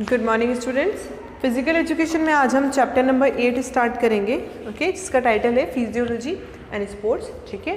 Good morning students. Physical education में आज हम चैप्टर नंबर 8 स्टार्ट करेंगे, ओके जिसका टाइटल है फिजियोलॉजी एंड स्पोर्ट्स। ठीक है,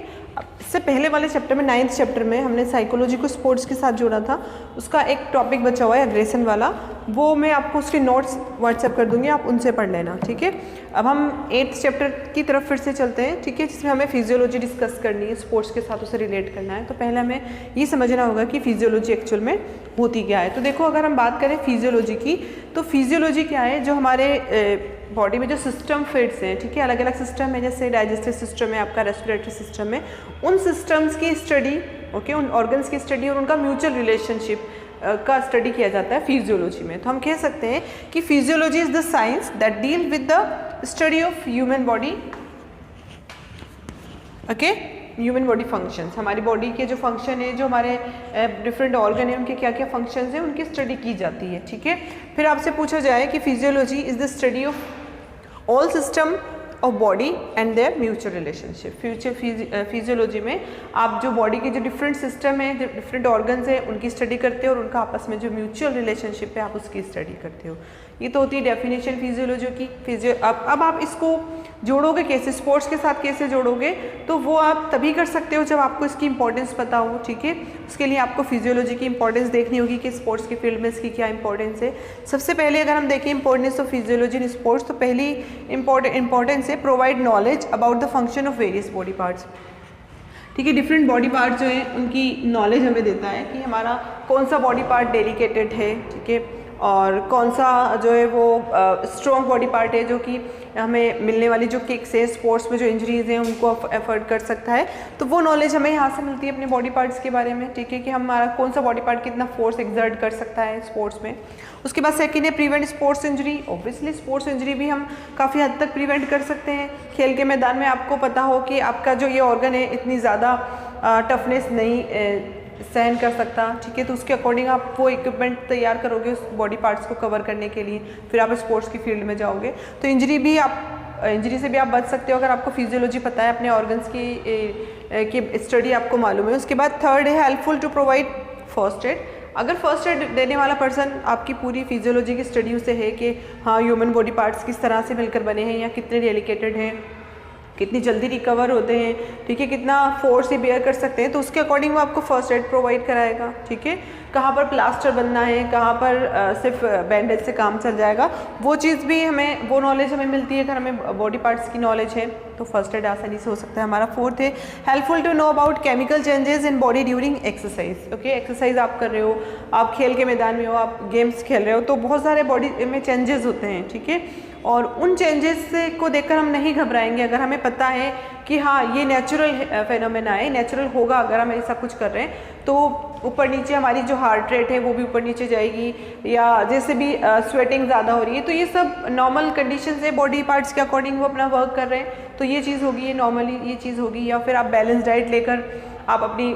इससे पहले वाले चैप्टर में 9th चैप्टर में हमने साइकोलॉजी को स्पोर्ट्स के साथ जोड़ा था। उसका एक टॉपिक बचा हुआ है एग्रेशन वाला, वो मैं आपको उसके नोट्स व्हाट्सएप कर दूंगी, आप उनसे पढ़ लेना। ठीक है, अब हम 8th चैप्टर की तरफ फिर से चलते हैं। ठीक है, जिसमें हमें फिजियोलॉजी डिस्कस करनी है, स्पोर्ट्स के साथ उसे रिलेट करना है। तो पहले हमें ये समझना होगा कि फिजियोलॉजी एक्चुअल में होती क्या है। तो देखो, अगर हम बात करें फिजियोलॉजी की, तो फिजियोलॉजी क्या है, जो हमारे बॉडी में जो सिस्टम फिट्स हैं, ठीक है, अलग अलग सिस्टम है, जैसे डाइजेस्टिव सिस्टम है, आपका रेस्पिरेटरी सिस्टम है, उन सिस्टम्स की स्टडी, ओके, उन ऑर्गन्स की स्टडी और उनका म्यूचुअल रिलेशनशिप का स्टडी किया जाता है फिजियोलॉजी में। तो हम कह सकते हैं कि physiology is the science that deal with the study of human body, okay, human body functions, हमारी बॉडी के जो फंक्शन है, जो हमारे डिफरेंट ऑर्गन है, उनके क्या क्या फंक्शंस हैं, उनकी स्टडी की जाती है। ठीक है, फिर आपसे पूछा जाए कि physiology is the study of all system of body and there mutual relationship. Physiology में आप जो बॉडी के जो डिफरेंट सिस्टम है, जो डिफरेंट ऑर्गन्स हैं, उनकी स्टडी करते हो और उनका आपस में जो म्यूचुअल रिलेशनशिप है, आप उसकी स्टडी करते हो। ये तो होती है डेफिनेशन फिजियोलॉजी की। अब आप इसको जोड़ोगे कैसे, स्पोर्ट्स के साथ कैसे जोड़ोगे, तो वो आप तभी कर सकते हो जब आपको इसकी इंपॉर्टेंस पता हो। ठीक है, उसके लिए आपको फिजियोलॉजी की इंपॉर्टेंस देखनी होगी कि स्पोर्ट्स की फील्ड में इसकी क्या इंपॉर्टेंस है। सबसे पहले अगर हम देखें importance of physiology in sports, तो पहली इंपॉर्टेंस है provide knowledge about the function of various body parts. ठीक है, डिफरेंट बॉडी पार्ट जो है उनकी नॉलेज हमें देता है कि हमारा कौन सा बॉडी पार्ट डेलिकेटेड है, ठीक है, और कौन सा जो है वो स्ट्रॉन्ग बॉडी पार्ट है, जो कि हमें मिलने वाली जो किक्स है, स्पोर्ट्स में जो इंजरीज हैं उनको अफोर्ड कर सकता है। तो वो नॉलेज हमें यहाँ से मिलती है अपने बॉडी पार्ट्स के बारे में। ठीक है, कि हमारा कौन सा बॉडी पार्ट कितना फोर्स एक्सर्ट कर सकता है स्पोर्ट्स में। उसके बाद सेकेंड है prevent sports injury. Obviously sports injury भी हम काफ़ी हद तक प्रिवेंट कर सकते हैं। खेल के मैदान में आपको पता हो कि आपका जो ये ऑर्गन है इतनी ज़्यादा टफनेस नहीं सहन कर सकता। ठीक है, तो उसके अकॉर्डिंग आप वो इक्विपमेंट तैयार करोगे उस बॉडी पार्ट्स को कवर करने के लिए, फिर आप स्पोर्ट्स की फील्ड में जाओगे। तो इंजरी से भी आप बच सकते हो अगर आपको फिजियोलॉजी पता है, अपने ऑर्गन्स की स्टडी आपको मालूम है। उसके बाद थर्ड है helpful to provide first aid. अगर फर्स्ट एड देने वाला पर्सन आपकी पूरी फिजियोलॉजी की स्टडी उसे है कि हाँ ह्यूमन बॉडी पार्ट्स किस तरह से मिलकर बने हैं, या कितने डेलिकेटेड हैं, कितनी जल्दी रिकवर होते हैं, ठीक है, कितना फोर्स ये बेयर कर सकते हैं, तो उसके अकॉर्डिंग वो आपको फर्स्ट एड प्रोवाइड कराएगा। ठीक है, कहाँ पर प्लास्टर बनना है, कहाँ पर सिर्फ बैंडेज से काम चल जाएगा, वो चीज़ भी हमें, वो नॉलेज हमें मिलती है अगर हमें बॉडी पार्ट्स की नॉलेज है, तो फर्स्ट एड आसानी से हो सकता है हमारा। फोर्थ है helpful to know about chemical changes in body during exercise. Okay, exercise आप कर रहे हो, आप खेल के मैदान में हो, आप गेम्स खेल रहे हो, तो बहुत सारे बॉडी में चेंजेस होते हैं। ठीक है, और उन चेंजेस को देखकर हम नहीं घबराएंगे अगर हमें पता है कि हाँ ये नेचुरल फेनोमेना है, नेचुरल होगा। अगर हम ऐसा कुछ कर रहे हैं तो ऊपर नीचे हमारी जो हार्ट रेट है वो भी ऊपर नीचे जाएगी, या जैसे भी स्वेटिंग ज़्यादा हो रही है, तो ये सब नॉर्मल कंडीशन है, बॉडी पार्ट्स के अकॉर्डिंग वो अपना वर्क कर रहे हैं, तो ये चीज़ होगी, ये नॉर्मली ये चीज़ होगी। या फिर आप बैलेंस डाइट लेकर आप अपनी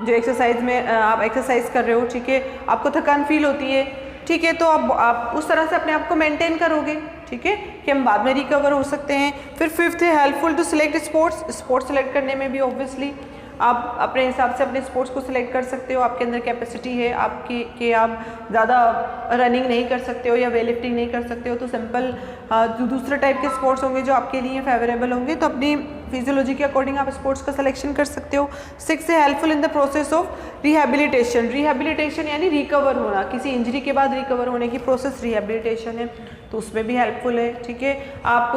जो एक्सरसाइज में आप एक्सरसाइज कर रहे हो, ठीक है, आपको थकान फील होती है, ठीक है, तो आप उस तरह से अपने आप को मेंटेन करोगे। ठीक है, कि हम बाद में रिकवर हो सकते हैं। फिर फिफ्थ है helpful to select sports select करने में भी ऑब्वियसली आप अपने हिसाब से अपने स्पोर्ट्स को सिलेक्ट कर सकते हो। आपके अंदर कैपेसिटी है आपकी कि आप ज़्यादा रनिंग नहीं कर सकते हो या वेट लिफ्टिंग नहीं कर सकते हो, तो सिंपल जो दूसरे टाइप के स्पोर्ट्स होंगे जो आपके लिए फेवरेबल होंगे, तो अपनी फिजियोलॉजी के अकॉर्डिंग आप स्पोर्ट्स का सिलेक्शन कर सकते हो। सिक्स है helpful in the process of rehabilitation. Rehabilitation यानी रिकवर होना, किसी इंजरी के बाद रिकवर होने की प्रोसेस रिहेबिलिटेशन है, तो उसमें भी हेल्पफुल है। ठीक है, आप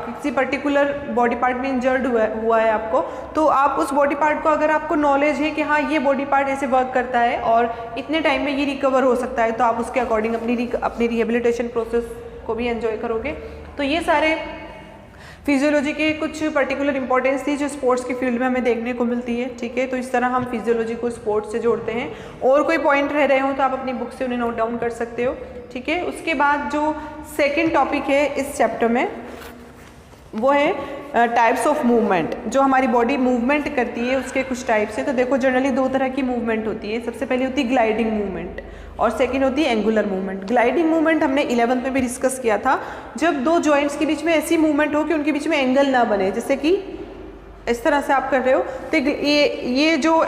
किसी पर्टिकुलर बॉडी पार्ट में इंजर्ड हुआ है आपको, तो आप उस बॉडी पार्ट को, अगर आपको नॉलेज है कि हाँ ये बॉडी पार्ट ऐसे वर्क करता है और इतने टाइम में ये रिकवर हो सकता है, तो आप उसके अकॉर्डिंग अपनी रिहेबिलिटेशन प्रोसेस को भी एंजॉय करोगे। तो ये सारे फिजियोलॉजी के कुछ पर्टिकुलर इंपॉर्टेंस थी जो स्पोर्ट्स की फील्ड में हमें देखने को मिलती है। ठीक है, तो इस तरह हम फिजियोलॉजी को स्पोर्ट्स से जोड़ते हैं। और कोई पॉइंट रह रहे हो तो आप अपनी बुक से उन्हें नोट डाउन कर सकते हो। ठीक है, उसके बाद जो सेकेंड टॉपिक है इस चैप्टर में वो है टाइप्स ऑफ मूवमेंट। जो हमारी बॉडी मूवमेंट करती है उसके कुछ टाइप्स है। तो देखो, जनरली दो तरह की मूवमेंट होती है। सबसे पहले होती है ग्लाइडिंग मूवमेंट और सेकंड होती है एंगुलर मूवमेंट। ग्लाइडिंग मूवमेंट हमने 11th में भी डिस्कस किया था, जब दो जॉइंट्स के बीच में ऐसी मूवमेंट हो कि उनके बीच में एंगल ना बने, जैसे कि इस तरह से आप कर रहे हो, तो ये जो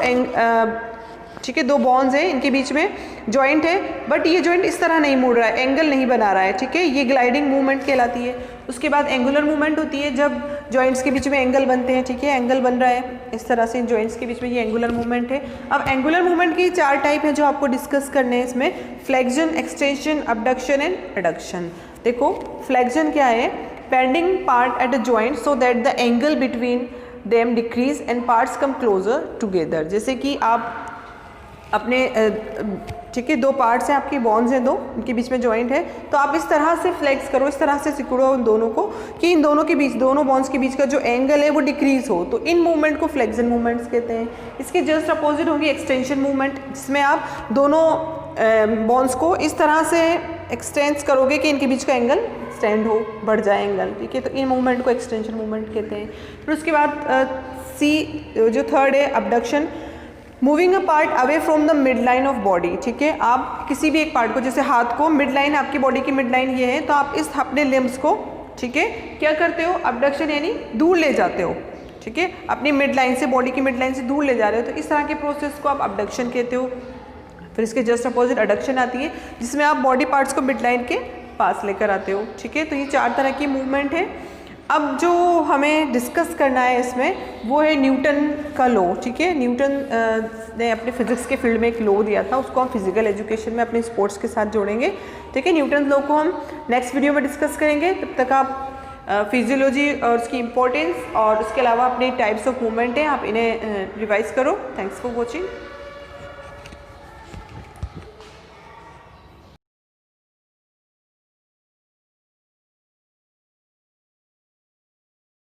ठीक है, दो बॉन्स हैं, इनके बीच में जॉइंट है, बट ये जॉइंट इस तरह नहीं मुड़ रहा है, एंगल नहीं बना रहा है, ठीक है, ये ग्लाइडिंग मूवमेंट कहलाती है। उसके बाद एंगुलर मूवमेंट होती है जब जॉइंट्स के बीच में एंगल बनते हैं, ठीक है, एंगल बन रहा है इस तरह से इन जॉइंट्स के बीच में, ये एंगुलर मूवमेंट है। अब एंगुलर मूवमेंट की 4 टाइप है जो आपको डिस्कस करने हैं इसमें, flexion, extension, abduction and adduction. देखो फ्लेक्शन क्या है, bending part at a joint so that the angle between them decrease and parts come closer together. जैसे कि आप अपने ठीक है, 2 पार्ट्स हैं आपकी, बॉन्स हैं 2, इनके बीच में जॉइंट है, तो आप इस तरह से फ्लेक्स करो, इस तरह से सिकुड़ो उन दोनों को कि इन दोनों के बीच, दोनों बॉन्स के बीच का जो एंगल है वो डिक्रीज हो, तो इन मूवमेंट को फ्लेक्शन मूवमेंट्स कहते हैं। इसके जस्ट अपोजिट होगी एक्सटेंशन मूवमेंट, जिसमें आप दोनों बॉन्स को इस तरह से एक्सटेंस करोगे कि इनके बीच का एंगल एक्सटेंड हो, बढ़ जाए एंगल, ठीक है, तो इन मूवमेंट को एक्सटेंशन मूवमेंट कहते हैं। फिर उसके बाद सी जो थर्ड है abduction, moving a part away from the mid line of body, ठीक है, आप किसी भी एक पार्ट को, जैसे हाथ को, मिड लाइन आपकी बॉडी की मिड लाइन ये है, तो आप इस अपने लिम्स को, ठीक है, क्या करते हो, अबडक्शन यानी दूर ले जाते हो, ठीक है, अपनी मिड लाइन से, बॉडी की मिड लाइन से दूर ले जा रहे हो, तो इस तरह के प्रोसेस को आप अबडक्शन कहते हो। फिर इसके जस्ट अपोजिट एडक्शन आती है, जिसमें आप बॉडी पार्ट्स को मिड लाइन के पास लेकर आते हो, ठीक है, तो ये 4 तरह की मूवमेंट है। अब जो हमें डिस्कस करना है इसमें वो है न्यूटन का लॉ, ठीक है, न्यूटन ने अपने फिजिक्स के फील्ड में एक लॉ दिया था, उसको हम फिजिकल एजुकेशन में अपने स्पोर्ट्स के साथ जोड़ेंगे, ठीक है। न्यूटन लॉ को हम नेक्स्ट वीडियो में डिस्कस करेंगे, तब तक आप फिजियोलॉजी और उसकी इंपॉर्टेंस और उसके अलावा अपनी टाइप्स ऑफ मूवमेंट हैं, आप इन्हें रिवाइज करो। Thanks for watching.